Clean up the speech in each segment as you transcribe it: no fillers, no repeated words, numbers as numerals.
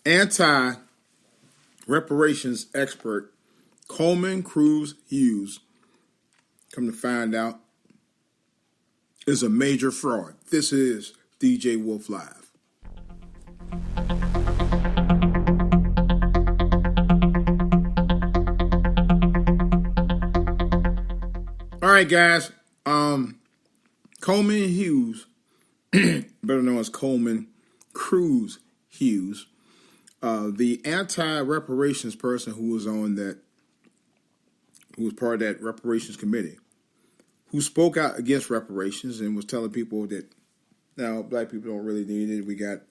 Anti-Reparations expert Coleman Hughes, come to find out, is a major fraud. This is DJ Wolf Live. All right, guys. Coleman Hughes, better known as Coleman Hughes, the anti-reparations person who was part of that reparations committee, who spoke out against reparations and was telling people that now black people don't really need it. We got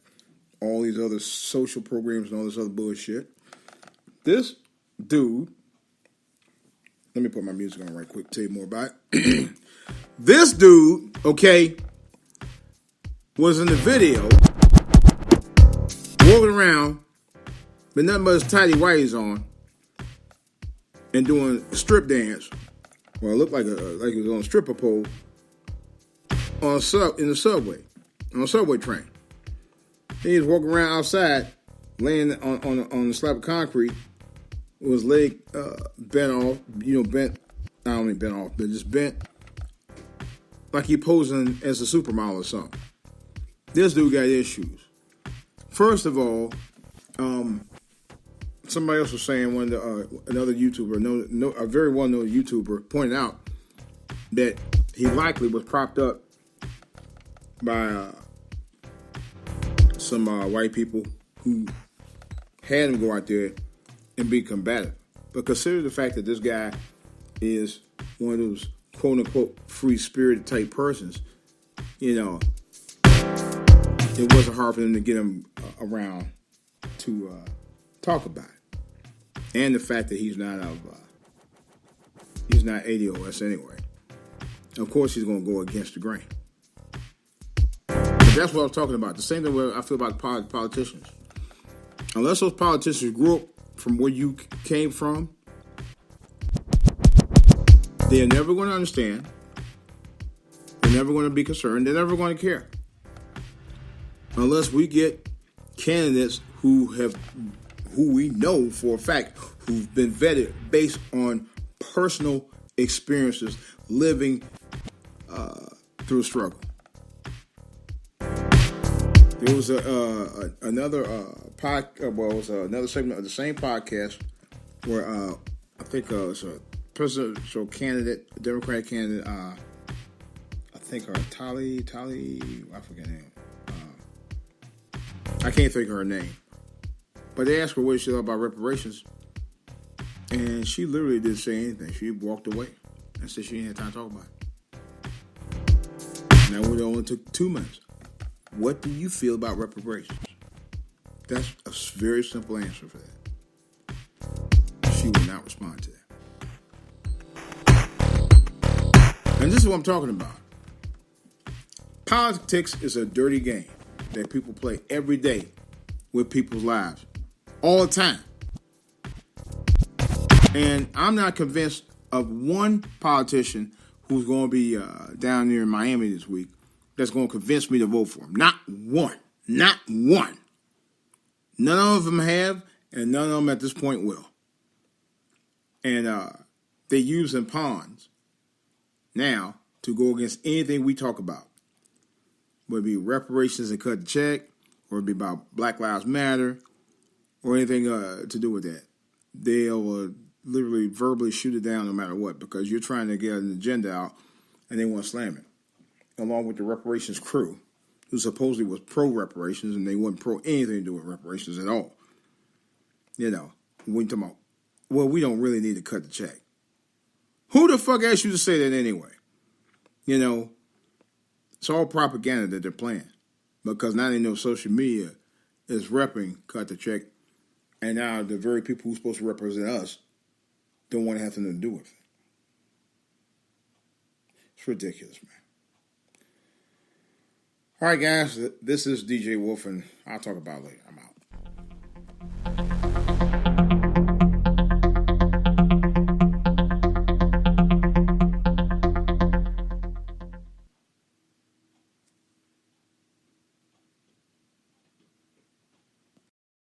all these other social programs and all this other bullshit. This dude, let me put my music on right quick to tell you more about it. This dude, okay, was in the video walking around with nothing but his tidy whities on and doing a strip dance. Well, it looked like he was on a stripper pole in the subway, on a subway train. He was walking around outside, laying on the slab of concrete with his leg bent off, bent, I don't mean bent off, but just bent like he posing as a supermodel or something. This dude got issues. First of all, somebody else was saying another YouTuber, a very well-known YouTuber, pointed out that he likely was propped up by some white people who had him go out there and be combative. But consider the fact that this guy is one of those quote-unquote free-spirited type persons. It wasn't hard for them to get him around to talk about it. And the fact that he's not ADOS anyway. Of course, he's going to go against the grain. But that's what I was talking about. The same thing I feel about politicians. Unless those politicians grew up from where you came from, they're never going to understand. They're never going to be concerned. They're never going to care. Unless we get candidates who we know for a fact who've been vetted based on personal experiences living through struggle. There was another another segment of the same podcast where I think it was a presidential candidate, a Democratic candidate. I think her Tali, I forget her name. I can't think of her name. But they asked her what she thought about reparations, and she literally didn't say anything. She walked away and said she didn't have time to talk about it. Now, it only took 2 minutes. What do you feel about reparations? That's a very simple answer for that. She will not respond to that. And this is what I'm talking about. Politics is a dirty game that people play every day with people's lives, all the time. And I'm not convinced of one politician who's going to be down there in Miami this week that's going to convince me to vote for him. Not one. Not one. None of them have, and none of them at this point will. And they're using pawns now to go against anything we talk about. Whether it be reparations and cut the check, or it be about Black Lives Matter, or anything to do with that. They'll literally verbally shoot it down no matter what, because you're trying to get an agenda out and they want to slam it. Along with the reparations crew, who supposedly was pro-reparations, and they wasn't pro anything to do with reparations at all. We talking about, well, we don't really need to cut the check. Who the fuck asked you to say that anyway? It's all propaganda that they're playing, because now they know social media is repping cut the check, and now the very people who's supposed to represent us don't want to have nothing to do with it. It's ridiculous, man. All right, guys, this is DJ Wolf, and I'll talk about it later. I'm out.